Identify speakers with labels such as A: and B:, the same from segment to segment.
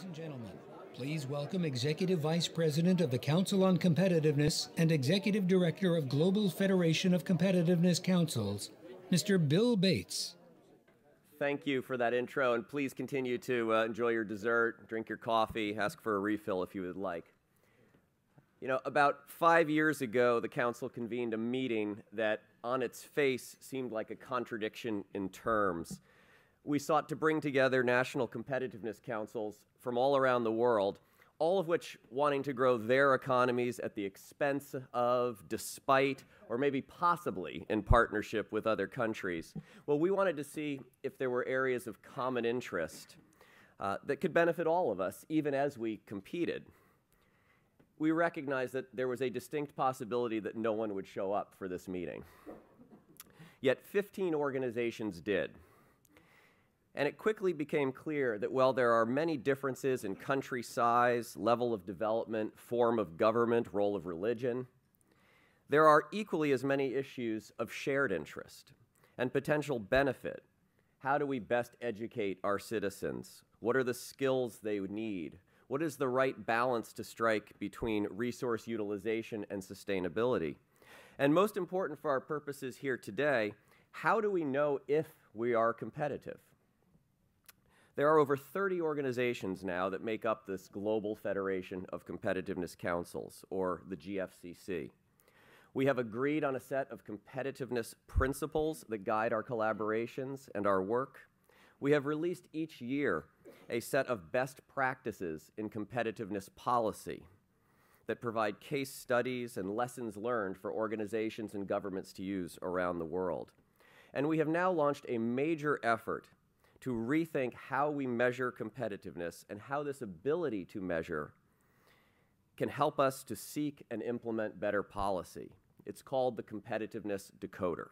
A: Ladies and gentlemen, please welcome Executive Vice President of the Council on Competitiveness and Executive Director of Global Federation of Competitiveness Councils, Mr. Bill Bates.
B: Thank you for that intro, and please continue to enjoy your dessert, drink your coffee, ask for a refill if you would like. You know, about 5 years ago, the Council convened a meeting that on its face seemed like a contradiction in terms. We sought to bring together national competitiveness councils from all around the world, all of which wanting to grow their economies at the expense of, despite, or maybe possibly in partnership with other countries. Well, we wanted to see if there were areas of common interest that could benefit all of us, even as we competed. We recognized that there was a distinct possibility that no one would show up for this meeting. Yet 15 organizations did. And it quickly became clear that while there are many differences in country size, level of development, form of government, role of religion, there are equally as many issues of shared interest and potential benefit. How do we best educate our citizens? What are the skills they need? What is the right balance to strike between resource utilization and sustainability? And most important for our purposes here today, how do we know if we are competitive? There are over 30 organizations now that make up this Global Federation of Competitiveness Councils, or the GFCC. We have agreed on a set of competitiveness principles that guide our collaborations and our work. We have released each year a set of best practices in competitiveness policy that provide case studies and lessons learned for organizations and governments to use around the world. And we have now launched a major effort to rethink how we measure competitiveness and how this ability to measure can help us to seek and implement better policy. It's called the Competitiveness Decoder.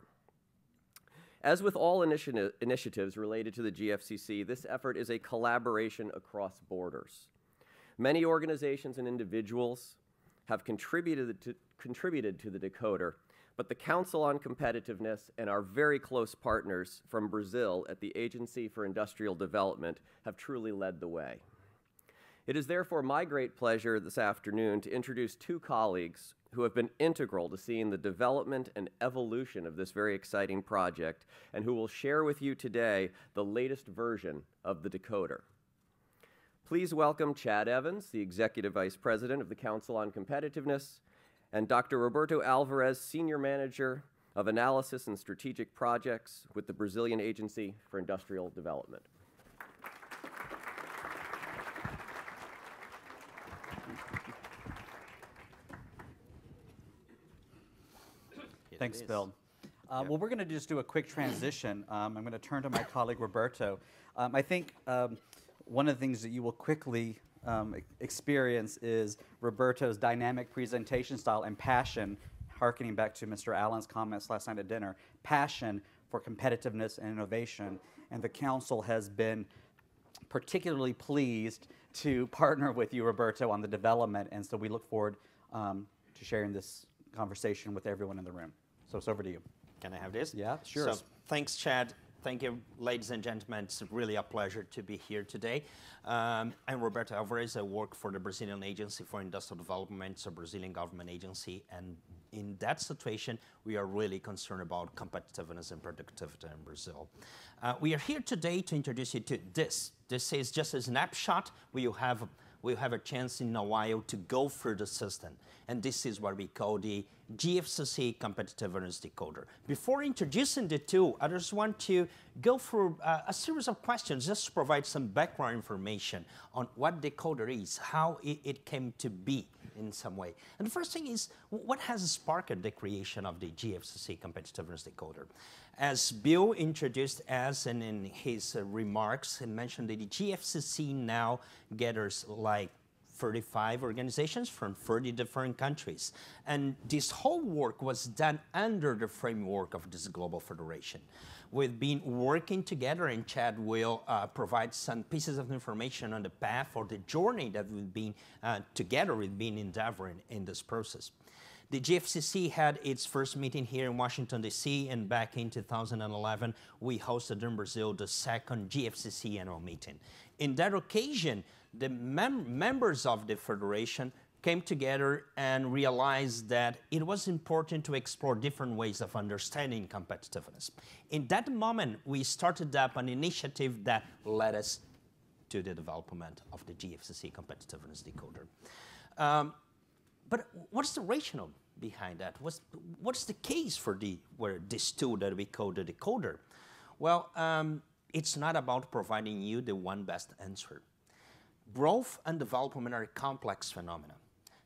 B: As with all initiatives related to the GFCC, this effort is a collaboration across borders. Many organizations and individuals have contributed to the Decoder, but the Council on Competitiveness and our very close partners from Brazil at the Agency for Industrial Development have truly led the way. It is therefore my great pleasure this afternoon to introduce two colleagues who have been integral to seeing the development and evolution of this very exciting project and who will share with you today the latest version of the Decoder. Please welcome Chad Evans, the Executive Vice President of the Council on Competitiveness, and Dr. Roberto Alvarez, Senior Manager of Analysis and Strategic Projects with the Brazilian Agency for Industrial Development.
C: Thanks, Bill. Well, we're going to just do a quick transition. I'm going to turn to my colleague, Roberto. I think one of the things that you will quickly experience is Roberto's dynamic presentation style and passion, hearkening back to Mr. Allen's comments last night at dinner, passion for competitiveness and innovation. And the Council has been particularly pleased to partner with you, Roberto, on the development. And so we look forward to sharing this conversation with everyone in the room. So it's over to you.
D: Can I have this?
C: Yeah, sure.
D: So thanks, Chad. Thank you, ladies and gentlemen. It's really a pleasure to be here today. I'm Roberto Alvarez. I work for the Brazilian Agency for Industrial Development. It's a Brazilian government agency. And in that situation, we are really concerned about competitiveness and productivity in Brazil. We are here today to introduce you to this. This is just a snapshot. We'll have a chance in a while to go through the system. And this is what we call the GFCC Competitiveness Decoder. Before introducing the tool, I just want to go through a series of questions just to provide some background information on what Decoder is, how it came to be in some way. And the first thing is, what has sparked the creation of the GFCC Competitiveness Decoder? As Bill introduced us and in his remarks, he mentioned that the GFCC now gathers like 35 organizations from 30 different countries. And this whole work was done under the framework of this global federation. We've been working together, and Chad will provide some pieces of information on the path or the journey that we've been together, we've been endeavoring in this process. The GFCC had its first meeting here in Washington, D.C., and back in 2011, we hosted in Brazil the second GFCC annual meeting. In that occasion, the members of the federation came together and realized that it was important to explore different ways of understanding competitiveness. In that moment, we started up an initiative that led us to the development of the GFCC Competitiveness Decoder. But what's the rationale behind that? What's the case for this tool that we call the decoder? Well, it's not about providing you the one best answer. Growth and development are complex phenomena.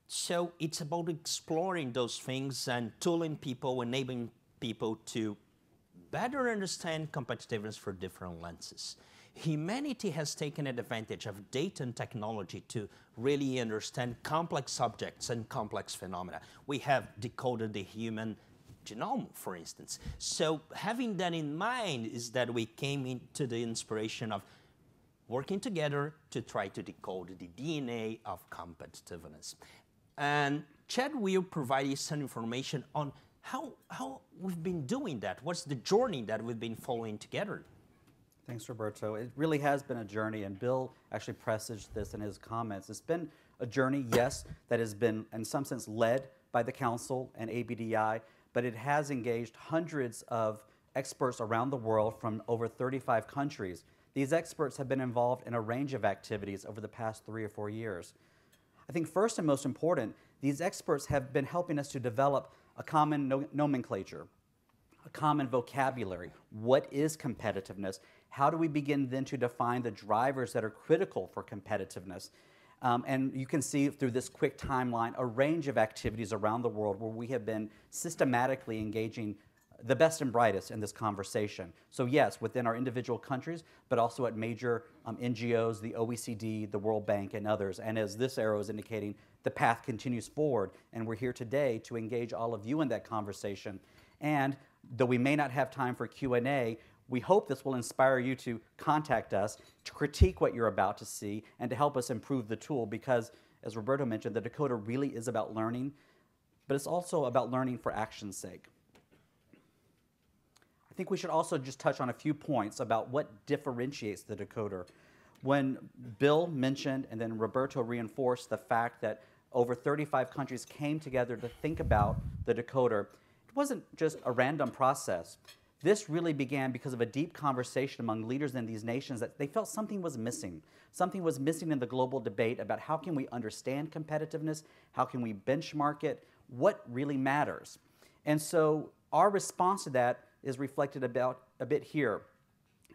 D: So it's about exploring those things and tooling people, enabling people to better understand competitiveness for different lenses. Humanity has taken advantage of data and technology to really understand complex subjects and complex phenomena. We have decoded the human genome, for instance. So having that in mind is that we came into the inspiration of working together to try to decode the DNA of competitiveness. And Chad will provide you some information on how we've been doing that. What's the journey that we've been following together?
C: Thanks, Roberto. It really has been a journey, and Bill actually presaged this in his comments. It's been a journey, yes, that has been, in some sense, led by the Council and ABDI, but it has engaged hundreds of experts around the world from over 35 countries. These experts have been involved in a range of activities over the past 3 or 4 years. I think first and most important, these experts have been helping us to develop a common nomenclature, a common vocabulary. What is competitiveness? How do we begin then to define the drivers that are critical for competitiveness? And you can see through this quick timeline a range of activities around the world where we have been systematically engaging the best and brightest in this conversation. So yes, within our individual countries, but also at major NGOs, the OECD, the World Bank, and others. And as this arrow is indicating, the path continues forward, and we're here today to engage all of you in that conversation. And though we may not have time for Q&A, we hope this will inspire you to contact us, to critique what you're about to see, and to help us improve the tool, because, as Roberto mentioned, the Decoder really is about learning, but it's also about learning for action's sake. I think we should also just touch on a few points about what differentiates the Decoder. When Bill mentioned and then Roberto reinforced the fact that over 35 countries came together to think about the Decoder, it wasn't just a random process. This really began because of a deep conversation among leaders in these nations that they felt something was missing. Something was missing in the global debate about how can we understand competitiveness, how can we benchmark it, what really matters. And so our response to that is reflected about a bit here,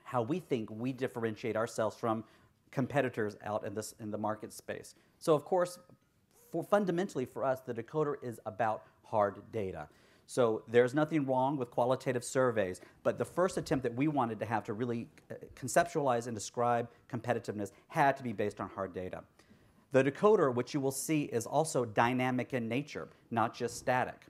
C: how we think we differentiate ourselves from competitors out in the market space. So of course, fundamentally for us, the Decoder is about hard data. So there's nothing wrong with qualitative surveys, but the first attempt that we wanted to have to really conceptualize and describe competitiveness had to be based on hard data. The Decoder, which you will see, is also dynamic in nature, not just static.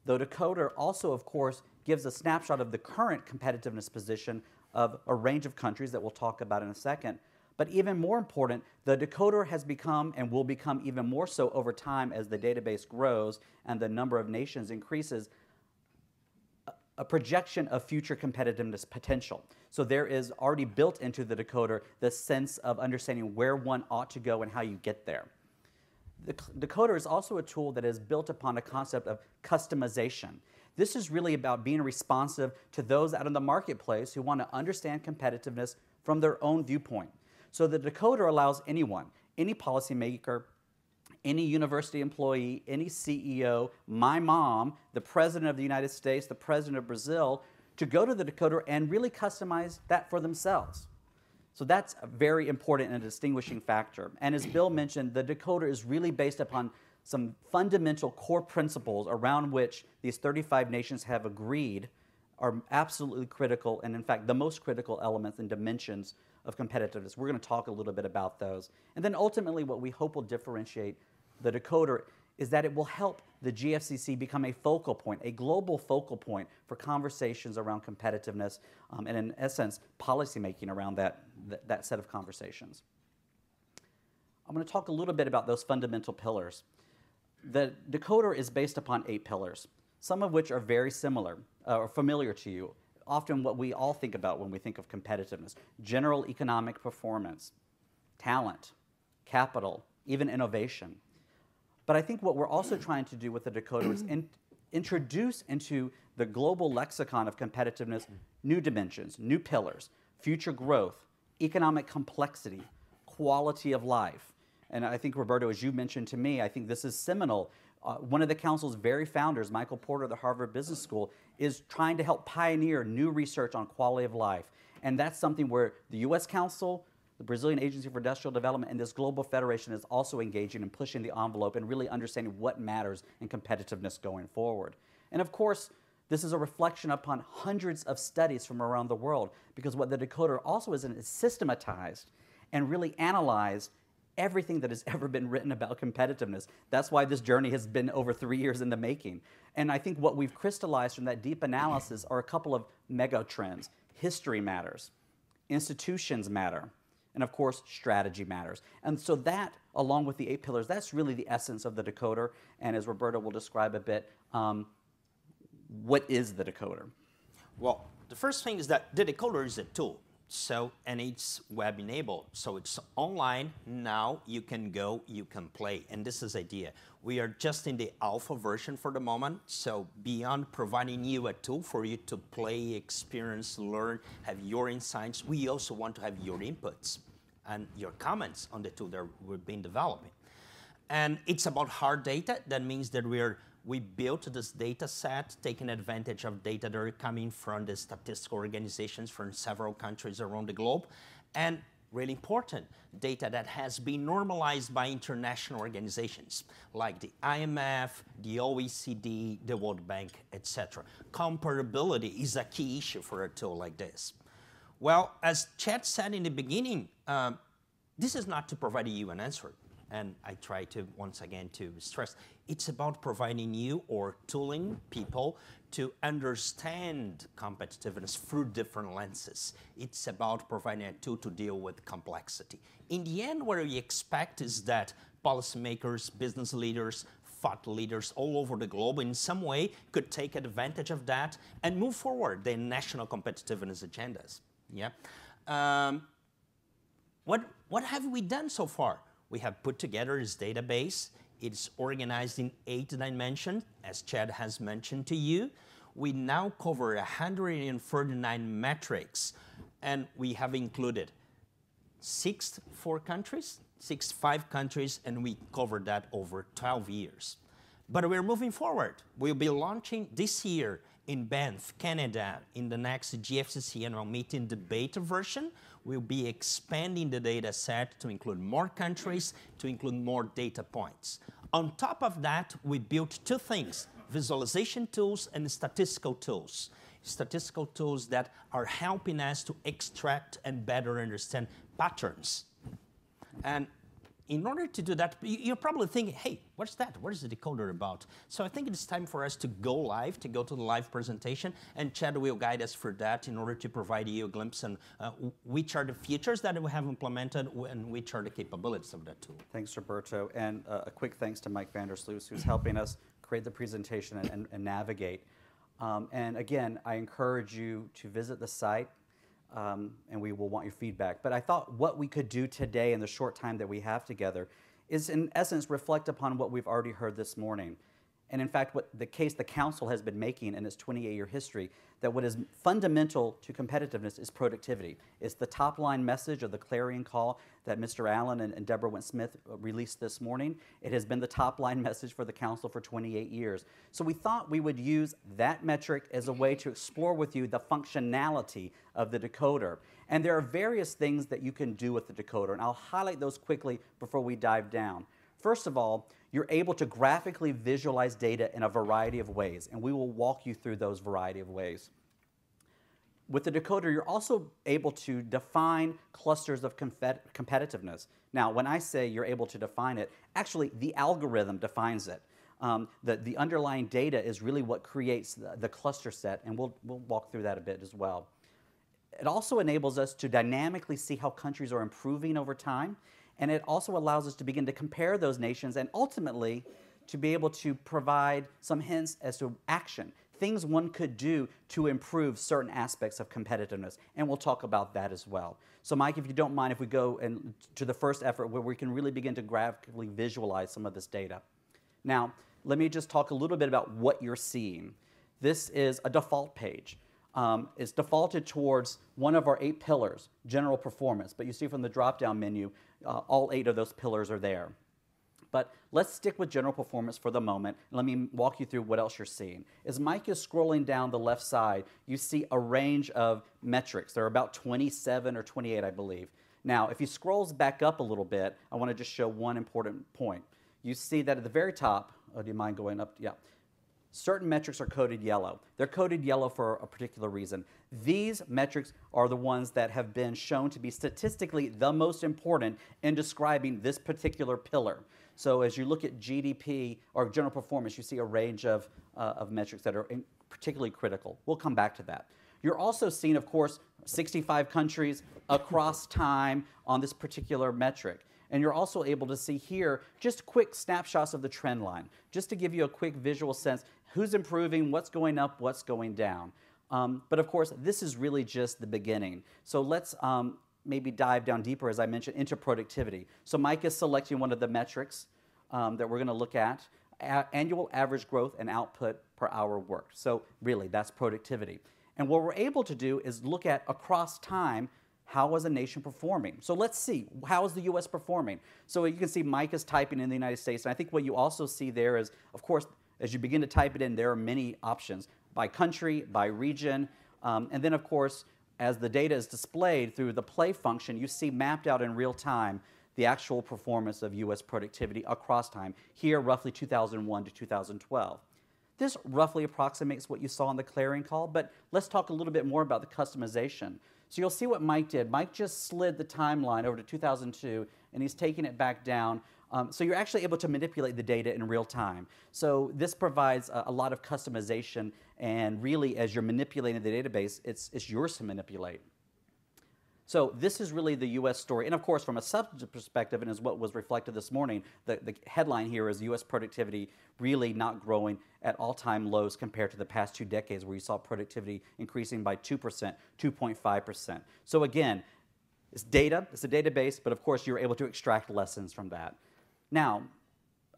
C: The Decoder also, of course, gives a snapshot of the current competitiveness position of a range of countries that we'll talk about in a second. But even more important, the Decoder has become and will become even more so over time as the database grows and the number of nations increases, a projection of future competitiveness potential. So there is already built into the Decoder the sense of understanding where one ought to go and how you get there. The Decoder is also a tool that is built upon a concept of customization. This is really about being responsive to those out in the marketplace who want to understand competitiveness from their own viewpoint. So the Decoder allows anyone, any policymaker, any university employee, any CEO, my mom, the President of the United States, the President of Brazil, to go to the Decoder and really customize that for themselves. So that's a very important and distinguishing factor. And as Bill mentioned, the Decoder is really based upon some fundamental core principles around which these 35 nations have agreed are absolutely critical, and in fact, the most critical elements and dimensions of competitiveness. We're going to talk a little bit about those. And then ultimately, what we hope will differentiate the Decoder is that it will help the GFCC become a focal point, a global focal point for conversations around competitiveness and, in essence, policymaking around that set of conversations. I'm going to talk a little bit about those fundamental pillars. The Decoder is based upon 8 pillars, some of which are very similar or familiar to you, often what we all think about when we think of competitiveness: general economic performance, talent, capital, even innovation. But I think what we're also trying to do with the Decoder is introduce into the global lexicon of competitiveness new dimensions, new pillars, future growth, economic complexity, quality of life. And I think, Roberto, as you mentioned to me, I think this is seminal. One of the council's very founders, Michael Porter of the Harvard Business School, is trying to help pioneer new research on quality of life. And that's something where the U.S. Council, the Brazilian Agency for Industrial Development, and this global federation is also engaging and pushing the envelope and really understanding what matters in competitiveness going forward. And of course, this is a reflection upon hundreds of studies from around the world, because what the Decoder also is systematized and really analyzed everything that has ever been written about competitiveness. That's why this journey has been over 3 years in the making. And I think what we've crystallized from that deep analysis are a couple of mega trends. History matters, institutions matter, and of course, strategy matters. And so that, along with the 8 pillars, that's really the essence of the Decoder. And as Roberto will describe a bit, what is the Decoder?
D: Well, the first thing is that the Decoder is a tool. And it's web enabled, so it's online. Now you can go, you can play, and this is the idea. We are just in the alpha version for the moment, so beyond providing you a tool for you to play, experience, learn, have your insights, we also want to have your inputs and your comments on the tool that we've been developing. And it's about hard data. That means that we built this data set, taking advantage of data that are coming from the statistical organizations from several countries around the globe. And really important, data that has been normalized by international organizations like the IMF, the OECD, the World Bank, etc. Comparability is a key issue for a tool like this. Well, as Chad said in the beginning, this is not to provide you an answer. And I try to, once again, to stress, it's about providing you or tooling people to understand competitiveness through different lenses. It's about providing a tool to deal with complexity. In the end, what we expect is that policymakers, business leaders, thought leaders all over the globe in some way could take advantage of that and move forward their national competitiveness agendas. Yeah. What have we done so far? We have put together this database. It's organized in 8 dimensions, as Chad has mentioned to you. We now cover 139 metrics, and we have included 5 countries, and we covered that over 12 years. But we're moving forward. We'll be launching this year in Banff, Canada, in the next GFCC annual meeting, the beta version. We'll be expanding the data set to include more countries, to include more data points. On top of that, we built 2 things, visualization tools and statistical tools. Statistical tools that are helping us to extract and better understand patterns. And in order to do that, you're probably thinking, hey, what's that? What is the Decoder about? So I think it's time for us to go live, to go to the live presentation, and Chad will guide us through that in order to provide you a glimpse on which are the features that we have implemented and which are the capabilities of that tool.
C: Thanks, Roberto. And a quick thanks to Mike Vandersloot, who's helping us create the presentation and navigate. And again, I encourage you to visit the site. And we will want your feedback. But I thought what we could do today in the short time that we have together is, in essence, reflect upon what we've already heard this morning. And in fact, what the case the Council has been making in its 28-year history, that what is fundamental to competitiveness is productivity. It's the top-line message of the clarion call that Mr. Allen and Deborah Went-Smith released this morning. It has been the top-line message for the Council for 28 years. So we thought we would use that metric as a way to explore with you the functionality of the Decoder. And there are various things that you can do with the Decoder, and I'll highlight those quickly before we dive down. First of all, you're able to graphically visualize data in a variety of ways, and we will walk you through those variety of ways. With the Decoder, you're also able to define clusters of competitiveness. Now, when I say you're able to define it, actually the algorithm defines it. The underlying data is really what creates the cluster set, and we'll walk through that a bit as well. It also enables us to dynamically see how countries are improving over time, and it also allows us to begin to compare those nations and ultimately to be able to provide some hints as to action, things one could do to improve certain aspects of competitiveness. And we'll talk about that as well. So Mike, if you don't mind, if we go to the first effort where we can really begin to graphically visualize some of this data. Now, let me just talk a little bit about what you're seeing. This is a default page. It's defaulted towards one of our 8 pillars, general performance. But you see from the drop-down menu, all 8 of those pillars are there. But let's stick with general performance for the moment. Let me walk you through what else you're seeing. As Mike is scrolling down the left side, you see a range of metrics. There are about 27 or 28, I believe. Now, if he scrolls back up a little bit, I want to just show one important point. You see that at the very top, oh, do you mind going up? Yeah. Certain metrics are coded yellow. They're coded yellow for a particular reason. These metrics are the ones that have been shown to be statistically the most important in describing this particular pillar. So as you look at GDP or general performance, you see a range of metrics that are particularly critical. We'll come back to that. You're also seeing, of course, 65 countries across time on this particular metric. And you're also able to see here just quick snapshots of the trend line, just to give you a quick visual sense, who's improving, what's going up, what's going down. But of course, this is really just the beginning. So let's maybe dive down deeper, as I mentioned, into productivity. So Mike is selecting one of the metrics that we're going to look at, annual average growth and output per hour worked. So really, that's productivity. And what we're able to do is look at across time, how is a nation performing? So let's see, how is the U.S. performing? So you can see Mike is typing in the United States, and I think what you also see there is, of course, as you begin to type it in, there are many options by country, by region, and then of course, as the data is displayed through the play function, you see mapped out in real time the actual performance of U.S. productivity across time, here roughly 2001 to 2012. This roughly approximates what you saw on the clarion call, but let's talk a little bit more about the customization. So you'll see what Mike did. Mike just slid the timeline over to 2002, and he's taking it back down. So you're actually able to manipulate the data in real time. So this provides a lot of customization, and really, as you're manipulating the database, it's yours to manipulate. So this is really the U.S. story. And of course, from a substantive perspective, and as what was reflected this morning, the headline here is U.S. productivity really not growing at all-time lows compared to the past 2 decades, where you saw productivity increasing by 2%, 2.5%. So again, it's data, it's a database, but of course you're able to extract lessons from that. Now,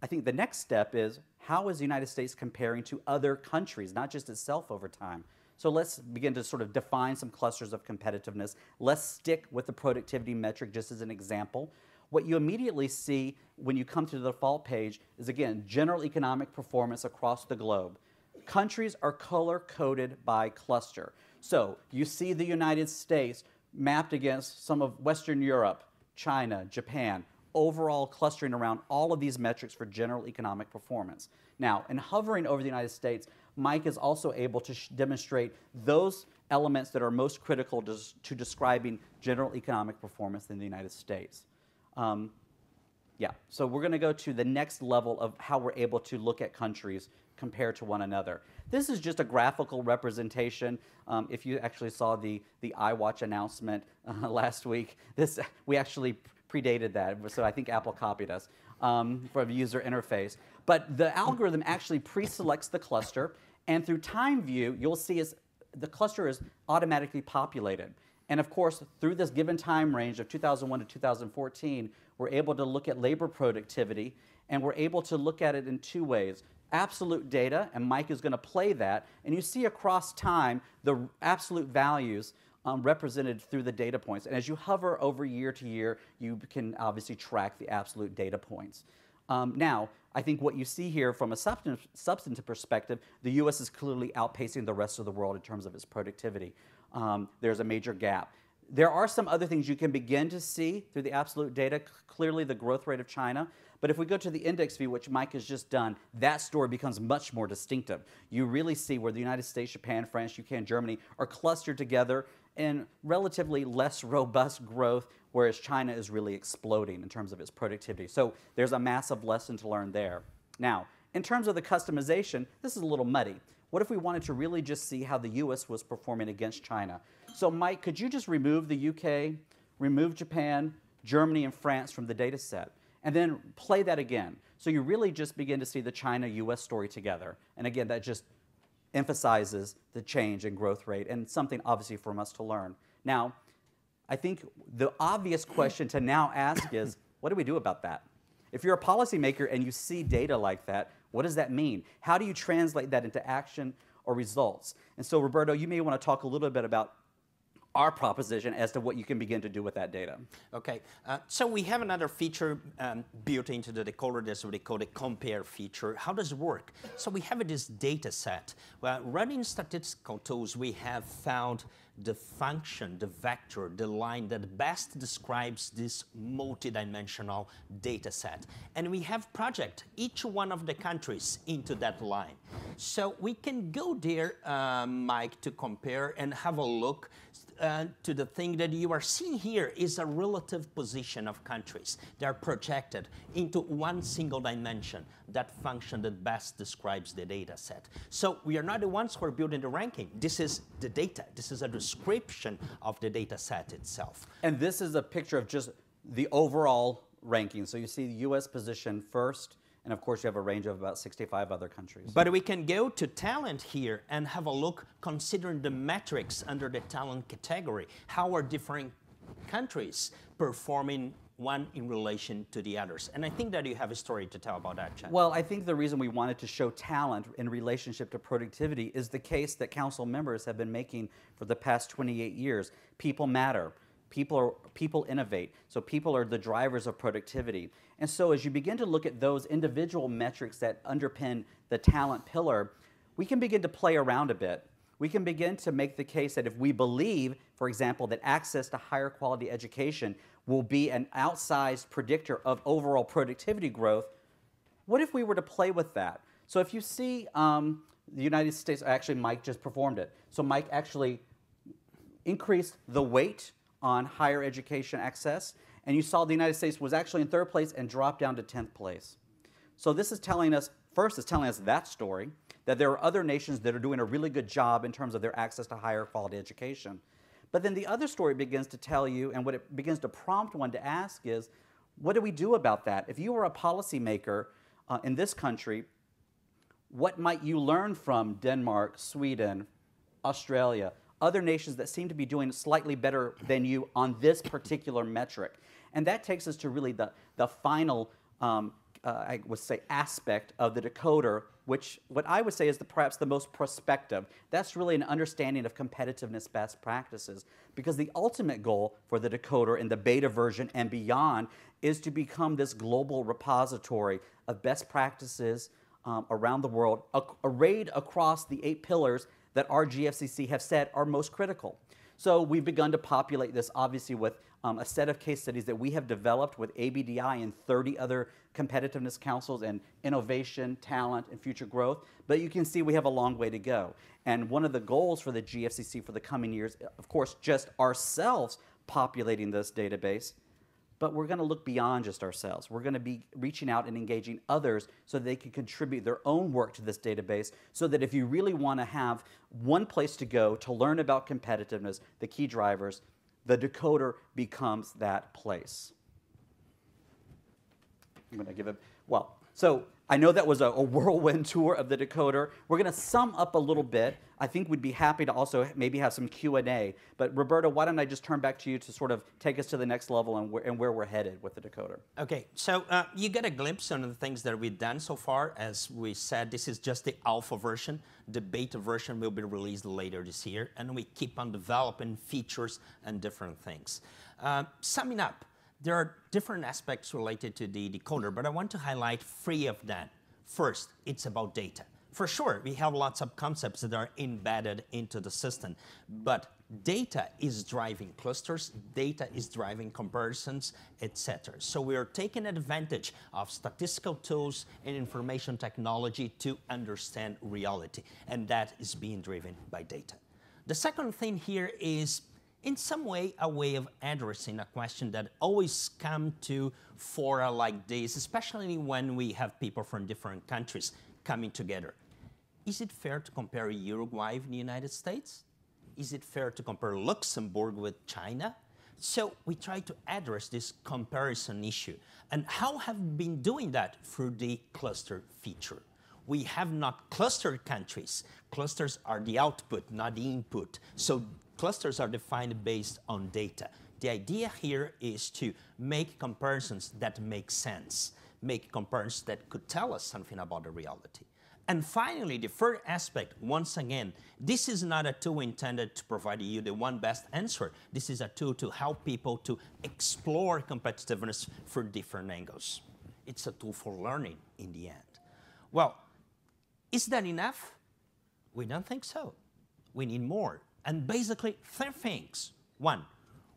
C: I think the next step is, how is the United States comparing to other countries, not just itself over time? So let's begin to sort of define some clusters of competitiveness. Let's stick with the productivity metric just as an example. What you immediately see when you come to the default page is, again, general economic performance across the globe. Countries are color-coded by cluster. So you see the United States mapped against some of Western Europe, China, Japan, overall clustering around all of these metrics for general economic performance. Now, in hovering over the United States, Mike is also able to demonstrate those elements that are most critical to describing general economic performance in the United States. Yeah, so we're going to go to the next level of how we're able to look at countries compared to one another. This is just a graphical representation. If you actually saw the iWatch announcement last week, we actually predated that, so I think Apple copied us for the user interface. But the algorithm actually pre-selects the cluster, and through time view, you'll see the cluster is automatically populated. And of course, through this given time range of 2001 to 2014, we're able to look at labor productivity, and we're able to look at it in 2 ways. Absolute data, and Mike is going to play that, and you see across time the absolute values represented through the data points. And as you hover over year to year, you can obviously track the absolute data points. Now, I think what you see here from a substantive perspective, the U.S. is clearly outpacing the rest of the world in terms of its productivity. There's a major gap. There are some other things you can begin to see through the absolute data, clearly the growth rate of China. But if we go to the index view, which Mike has just done, that story becomes much more distinctive. You really see where the United States, Japan, France, UK, and Germany are clustered together in relatively less robust growth, whereas China is really exploding in terms of its productivity. So there's a massive lesson to learn there. Now, in terms of the customization, this is a little muddy. What if we wanted to really just see how the U.S. was performing against China? So Mike, could you just remove the UK, remove Japan, Germany, and France from the data set, and then play that again? So you really just begin to see the China-U.S. story together. And again, that just emphasizes the change in growth rate, and something obviously for us to learn. Now, I think the obvious question to now ask is, what do we do about that? If you're a policymaker and you see data like that, what does that mean? How do you translate that into action or results? And so, Roberto, you may want to talk a little bit about our proposition as to what you can begin to do with that data.
D: Okay, so we have another feature built into the decoder. That's what they call the compare feature. How does it work? So we have this data set. Well, running statistical tools, we have found the function, the vector, the line that best describes this multidimensional data set. And we have project each one of the countries into that line. So we can go there, Mike, to compare and have a look to the thing that you are seeing here is a relative position of countries. They are projected into one single dimension, that function that best describes the data set. So we are not the ones who are building the ranking. This is the data. This is a description of the data set itself.
C: And this is a picture of just the overall ranking. So you see the U.S. position first, and of course you have a range of about 65 other countries.
D: But we can go to talent here and have a look, considering the metrics under the talent category. How are different countries performing one in relation to the others? And I think that you have a story to tell about that, Chad.
C: Well, I think the reason we wanted to show talent in relationship to productivity is the case that council members have been making for the past 28 years. People matter. People innovate. So people are the drivers of productivity. And so as you begin to look at those individual metrics that underpin the talent pillar, we can begin to play around a bit. We can begin to make the case that if we believe, for example, that access to higher quality education will be an outsized predictor of overall productivity growth, what if we were to play with that? So if you see the United States, actually Mike just performed it. So Mike actually increased the weight on higher education access, and you saw the United States was actually in 3rd place and dropped down to 10th place. So this is telling us, first it's telling us that story, that there are other nations that are doing a really good job in terms of their access to higher quality education. But then the other story begins to tell you, and what it begins to prompt one to ask is, what do we do about that? If you were a policymaker in this country, what might you learn from Denmark, Sweden, Australia, other nations that seem to be doing slightly better than you on this particular metric? And that takes us to really the final, I would say, aspect of the decoder, which what I would say is perhaps the most prospective. That's really an understanding of competitiveness best practices, because the ultimate goal for the decoder in the beta version and beyond is to become this global repository of best practices around the world, arrayed across the 8 pillars that our GFCC have said are most critical. So we've begun to populate this, obviously, with a set of case studies that we have developed with ABDI and 30 other competitiveness councils and innovation, talent, and future growth. But you can see we have a long way to go. And one of the goals for the GFCC for the coming years, of course, just ourselves populating this database, but we're going to look beyond just ourselves. We're going to be reaching out and engaging others so that they can contribute their own work to this database, so that if you really want to have one place to go to learn about competitiveness, the key drivers, the decoder becomes that place. I'm going to give it, well, so I know that was a whirlwind tour of the decoder. We're going to sum up a little bit. I think we'd be happy to also maybe have some Q&A. But Roberto, why don't I just turn back to you to sort of take us to the next level and where we're headed with the decoder.
D: Okay, so you get a glimpse on the things that we've done so far. As we said, this is just the alpha version. The beta version will be released later this year, and we keep on developing features and different things. Summing up, there are different aspects related to the decoder, but I want to highlight 3 of them. First, it's about data. For sure, we have lots of concepts that are embedded into the system, but data is driving clusters, data is driving comparisons, etc. So we are taking advantage of statistical tools and information technology to understand reality, and that is being driven by data. The second thing here is, in some way, a way of addressing a question that always comes to fora like this, especially when we have people from different countries coming together. Is it fair to compare Uruguay with the United States? Is it fair to compare Luxembourg with China? So we try to address this comparison issue. And how have we been doing that? Through the cluster feature. We have not clustered countries. Clusters are the output, not the input. So clusters are defined based on data. The idea here is to make comparisons that make sense, make comparisons that could tell us something about the reality. And finally, the third aspect, once again, this is not a tool intended to provide you the one best answer. This is a tool to help people to explore competitiveness through different angles. It's a tool for learning in the end. Well, is that enough? We don't think so. We need more. And basically, 3 things. 1,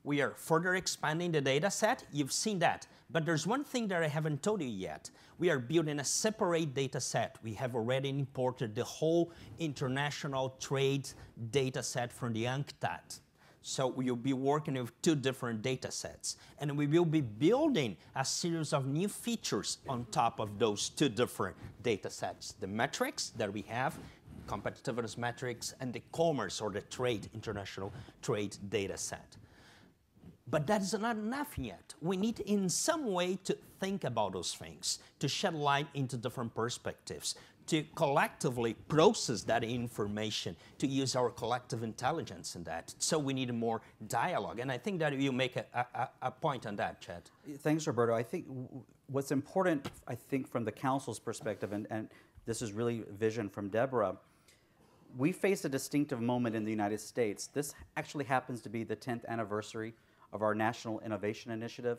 D: we are further expanding the data set. You've seen that. But there's one thing that I haven't told you yet. We are building a separate data set. We have already imported the whole international trade data set from the UNCTAD. So we will be working with 2 different data sets. And we will be building a series of new features on top of those 2 different data sets. The metrics that we have, competitiveness metrics, and the commerce or the trade, international trade data set. But that is not enough yet. We need in some way to think about those things, to shed light into different perspectives, to collectively process that information, to use our collective intelligence in that. So we need more dialogue. And I think that you make a point on that, Chad.
C: Thanks, Roberto. I think what's important, I think, from the Council's perspective, and this is really vision from Deborah, we face a distinctive moment in the United States. This actually happens to be the 10th anniversary of our National Innovation Initiative.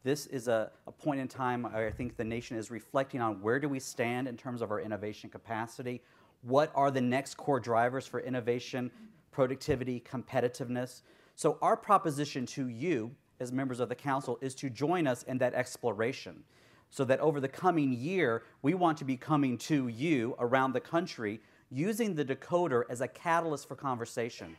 C: This is a point in time I think the nation is reflecting on where do we stand in terms of our innovation capacity, what are the next core drivers for innovation, productivity, competitiveness. So our proposition to you as members of the Council is to join us in that exploration so that over the coming year, we want to be coming to you around the country using the Decoder as a catalyst for conversation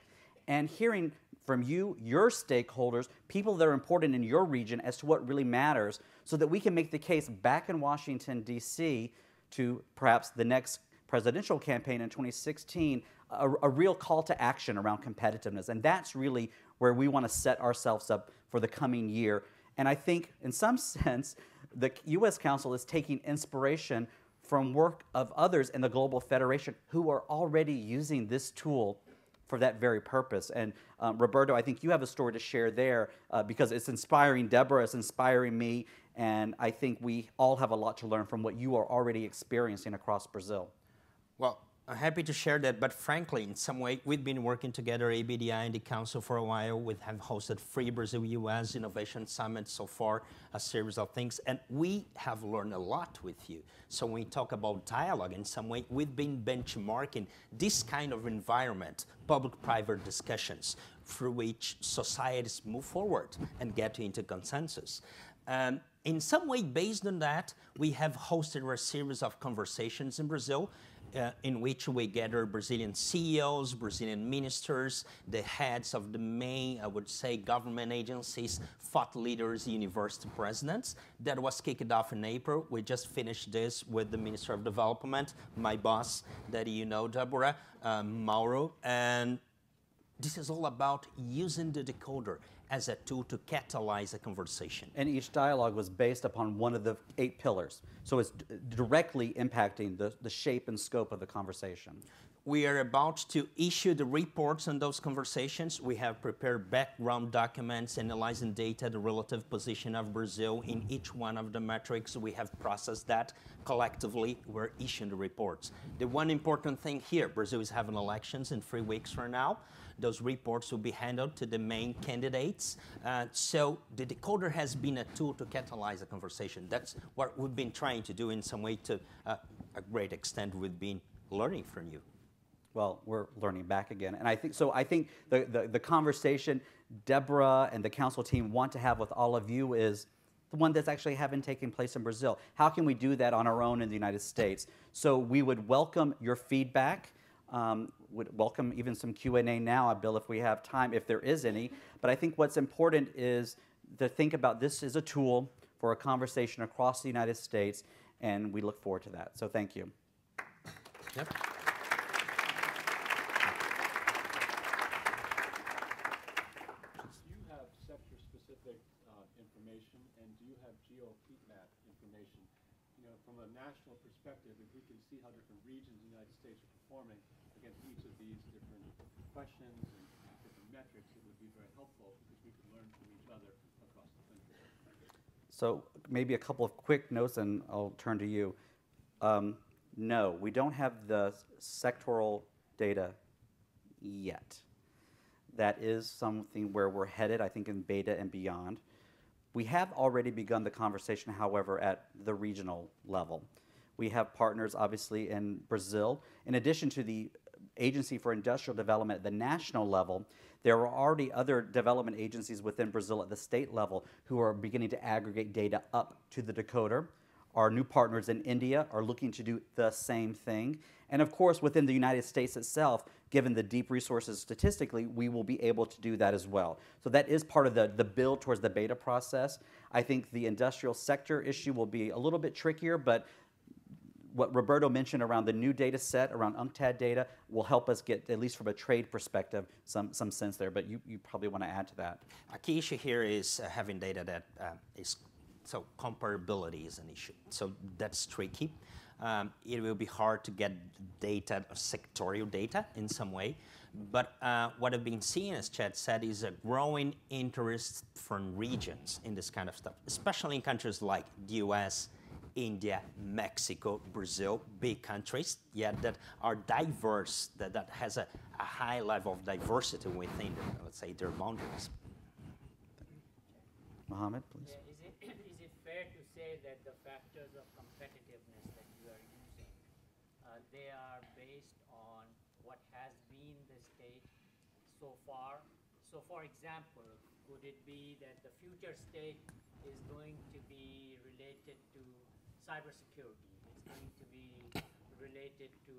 C: and hearing from you, your stakeholders, people that are important in your region as to what really matters so that we can make the case back in Washington, D.C. to perhaps the next presidential campaign in 2016, a real call to action around competitiveness. And that's really where we want to set ourselves up for the coming year. And I think, in some sense, the U.S. Council is taking inspiration from work of others in the Global Federation who are already using this tool for that very purpose. And Roberto, I think you have a story to share there because it's inspiring Deborah, it's inspiring me, and I think we all have a lot to learn from what you are already experiencing across Brazil.
D: Well, I'm happy to share that, but frankly, in some way, we've been working together, ABDI and the Council, for a while. We have hosted 3 Brazil-US Innovation Summits so far, a series of things, and we have learned a lot with you. So when we talk about dialogue, in some way, we've been benchmarking this kind of environment, public-private discussions, through which societies move forward and get into consensus. In some way, based on that, we have hosted a series of conversations in Brazil, in which we gather Brazilian CEOs, Brazilian ministers, the heads of the main, I would say, government agencies, thought leaders, university presidents. That was kicked off in April. We just finished this with the Minister of Development, my boss, that you know, Deborah, Mauro. And this is all about using the Decoder as a tool to catalyze a conversation.
C: And each dialogue was based upon one of the 8 pillars. So it's directly impacting the shape and scope of the conversation.
D: We are about to issue the reports on those conversations. We have prepared background documents analyzing data, the relative position of Brazil in each one of the metrics. We have processed that collectively. We're issuing the reports. The one important thing here, Brazil is having elections in 3 weeks from now. Those reports will be handed to the main candidates. So the Decoder has been a tool to catalyze a conversation. That's what we've been trying to do in some way to a great extent. We've been learning from you.
C: Well, we're learning back again. And I think the conversation Deborah and the Council team want to have with all of you is the one that's actually having taken place in Brazil. How can we do that on our own in the United States? So we would welcome your feedback. Would welcome even some Q&A now, Bill, if we have time, if there is any. But I think what's important is to think about this as a tool for a conversation across the United States, and we look forward to that. So thank you.
D: Yep.
E: You have sector-specific information, and do you have geo heat map information from a national perspective, if we can see how different regions in the United States are performing against each of these different questions and different metrics, it would be very helpful because we could learn from each other across the country.
C: So maybe a couple of quick notes, and I'll turn to you. No, we don't have the sectoral data yet. That is something where we're headed, I think, in beta and beyond. We have already begun the conversation, however, at the regional level. We have partners, obviously, in Brazil. In addition to the Agency for Industrial Development at the national level, there are already other development agencies within Brazil at the state level who are beginning to aggregate data up to the Decoder. Our new partners in India are looking to do the same thing. And of course, within the United States itself, given the deep resources statistically, we will be able to do that as well. So that is part of the build towards the beta process. I think the industrial sector issue will be a little bit trickier, but what Roberto mentioned around the new data set, around UNCTAD data, will help us get, at least from a trade perspective, some sense there. But you probably want to add to that.
D: A key issue here is having data that is, so comparability is an issue. So that's tricky. It will be hard to get data, sectorial data in some way. But what I've been seeing, as Chad said, is a growing interest from regions in this kind of stuff, especially in countries like the US, India, Mexico, Brazil, big countries, that are diverse, that has a high level of diversity within, let's say, their boundaries.
C: Mohammed, please.
F: Yeah, is it fair to say that the factors of competitiveness that you are using, they are based on what has been the state so far? So for example, could it be that the future state is going to be related to cybersecurity? It's going to be related to,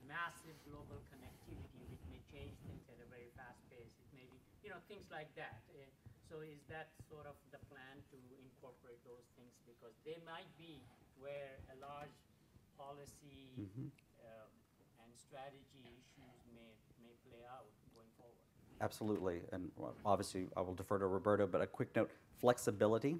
F: massive global connectivity, which may change things at a very fast pace. It may be, things like that. So is that sort of the plan to incorporate those things? Because they might be where a large policy and strategy issues may play out going forward.
C: Absolutely, and obviously I will defer to Roberto, but a quick note, flexibility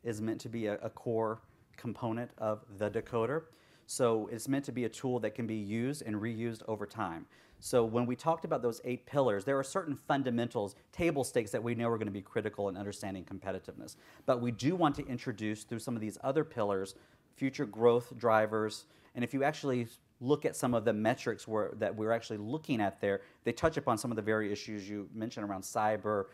C: is meant to be a core component of the Decoder. So it's meant to be a tool that can be used and reused over time. So when we talked about those 8 pillars, there are certain fundamentals, table stakes that we know are going to be critical in understanding competitiveness. But we do want to introduce through some of these other pillars, future growth drivers, and if you actually look at some of the metrics that we're actually looking at there, they touch upon some of the very issues you mentioned around cyber,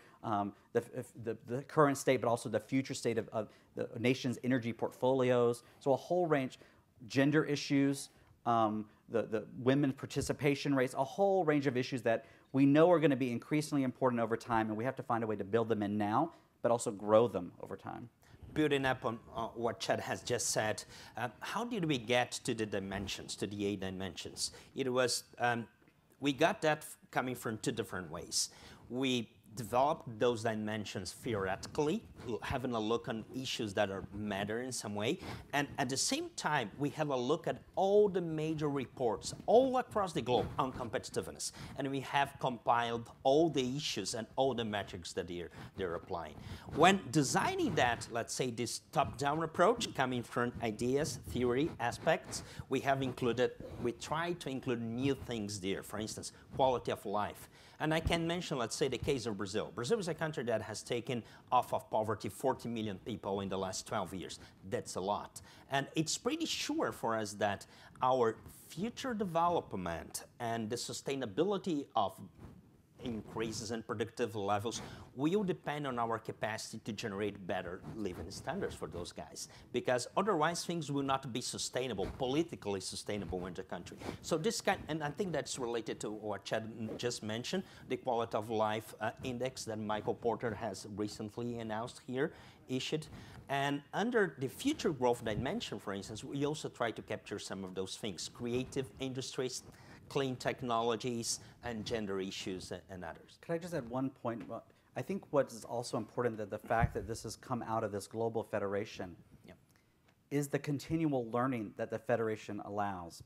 C: the current state, but also the future state of the nation's energy portfolios. So a whole range, gender issues, the women participation rates, a whole range of issues that we know are going to be increasingly important over time, and we have to find a way to build them in now, but also grow them over time.
D: Building up on what Chad has just said, how did we get to the dimensions, to the 8 dimensions? It was, we got that coming from 2 different ways. We developed those dimensions theoretically, having a look on issues that matter in some way, and at the same time, we have a look at all the major reports all across the globe on competitiveness, and we have compiled all the issues and all the metrics that they're applying. When designing that, let's say this top-down approach, coming from ideas, theory, aspects, we try to include new things there, for instance, quality of life. And I can mention, let's say, the case of Brazil. Brazil is a country that has taken off of poverty 40 million people in the last 12 years. That's a lot. And it's pretty sure for us that our future development and the sustainability of increases in productive levels will depend on our capacity to generate better living standards for those guys, because otherwise things will not be sustainable, politically sustainable in the country. So this and I think that's related to what Chad just mentioned, the quality of life index that Michael Porter has recently announced here, issued. And under the future growth dimension, for instance, we also try to capture some of those things, creative industries, clean technologies, and gender issues and others.
C: Could I just add one point? Well, I think what is also important that the fact that this has come out of this global federation is the continual learning that the federation allows.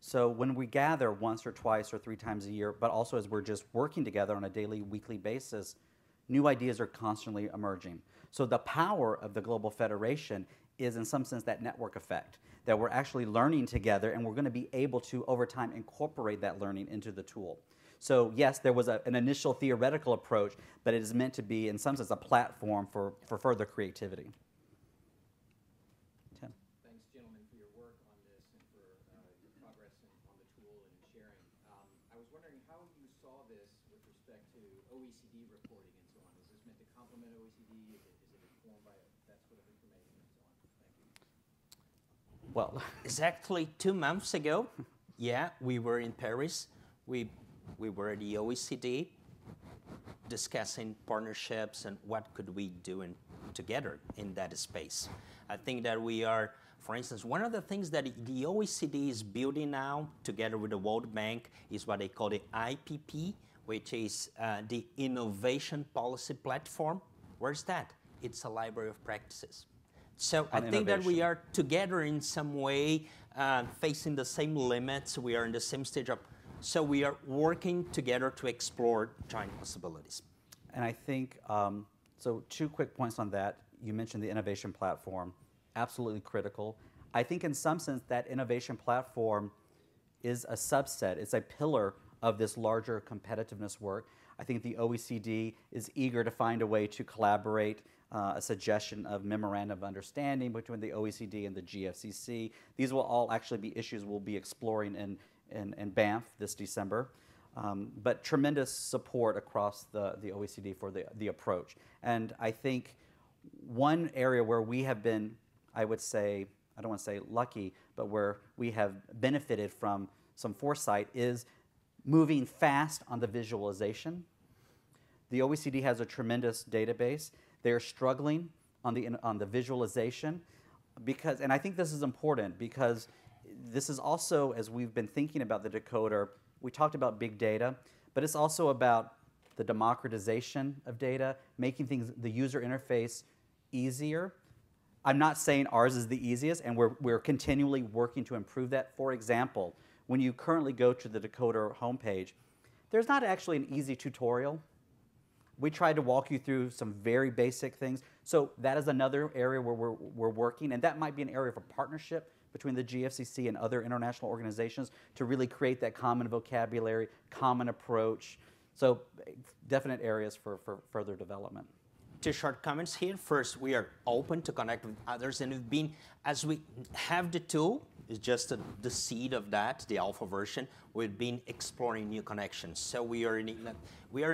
C: So when we gather once or twice or 3 times a year, but also as we're just working together on a daily, weekly basis, new ideas are constantly emerging. So the power of the Global Federation is in some sense that network effect, that we're actually learning together and we're going to be able to, over time, incorporate that learning into the tool. So yes, there was an initial theoretical approach, but it is meant to be, in some sense, a platform for further creativity. Tim.
G: Thanks, gentlemen, for your work on this and for your progress on the tool and sharing. I was wondering how you saw this with respect to OECD reporting and so on. Is this meant to complement OECD? Is it informed by that sort of information and so on? Thank you.
C: Well,
D: Exactly 2 months ago, yeah, we were in Paris. We were at the OECD discussing partnerships and what could we do together in that space. I think that we are, for instance, one of the things that the OECD is building now together with the World Bank is what they call the IPP, which is the Innovation Policy Platform. Where's that? It's a library of practices. So I think that we are together in some way, facing the same limits. We are in the same stage of, so we are working together to explore joint possibilities.
C: and I think, so 2 quick points on that. You mentioned the innovation platform, absolutely critical. I think in some sense that innovation platform is a subset, it's a pillar of this larger competitiveness work. I think the OECD is eager to find a way to collaborate, a suggestion of memorandum of understanding between the OECD and the GFCC. These will all actually be issues we'll be exploring in Banff this December. But tremendous support across the OECD for the approach. And I think one area where we have been, I would say, I don't want to say lucky, but where we have benefited from some foresight is moving fast on the visualization. The OECD has a tremendous database. They're struggling on the visualization because, and I think this is important because this is also, as we've been thinking about the decoder, we talked about big data, but it's also about the democratization of data, making things, the user interface easier. I'm not saying ours is the easiest, and we're continually working to improve that. For example, when you currently go to the Decoder homepage, there's not actually an easy tutorial. We tried to walk you through some very basic things. So that is another area where we're working, and that might be an area for partnership between the GFCC and other international organizations to really create that common vocabulary, common approach. So definite areas for further development.
D: 2 short comments here. First, we are open to connect with others, and we've been, as we have the tool, it's just the seed of that, the alpha version. We've been exploring new connections. So we are in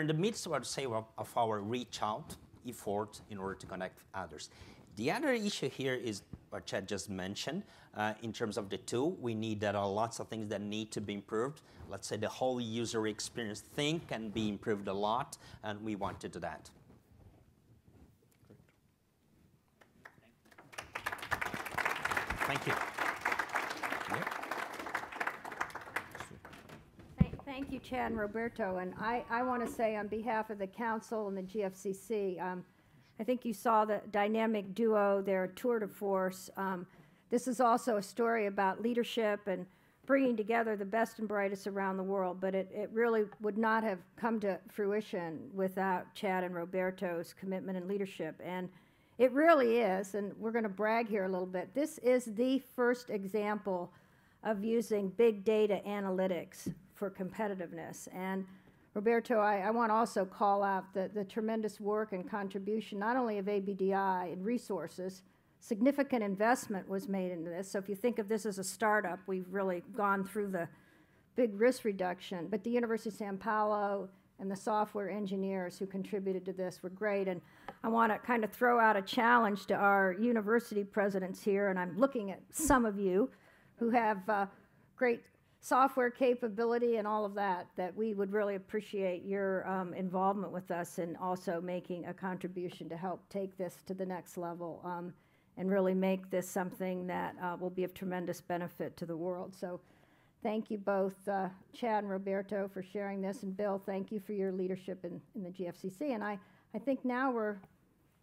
D: the midst, I would say, of our reach out effort in order to connect with others. The other issue here is what Chad just mentioned. In terms of the tool, we need that are lots of things that need to be improved. Let's say the whole user experience thing can be improved a lot, and we want to do that. Thank you.
H: Thank you, Chad and Roberto. And I want to say on behalf of the Council and the GFCC, I think you saw the dynamic duo, their tour de force. This is also a story about leadership and bringing together the best and brightest around the world, but it really would not have come to fruition without Chad and Roberto's commitment and leadership. And it really is, and we're going to brag here a little bit, this is the first example of using big data analytics for competitiveness. And Roberto, I want to also call out the tremendous work and contribution, not only of ABDI and resources, significant investment was made into this. So if you think of this as a startup, we've really gone through the big risk reduction. But the University of Sao Paulo and the software engineers who contributed to this were great. And I want to kind of throw out a challenge to our university presidents here, and I'm looking at some of you who have great software capability and all of that, that we would really appreciate your involvement with us and also making a contribution to help take this to the next level and really make this something that will be of tremendous benefit to the world. So thank you both, Chad and Roberto, for sharing this, and Bill, thank you for your leadership in the GFCC. And I think now we're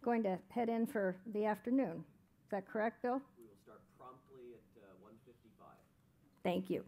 H: going to head in for the afternoon. Is that correct, Bill?
B: We will start promptly at 1:55.
H: Thank you.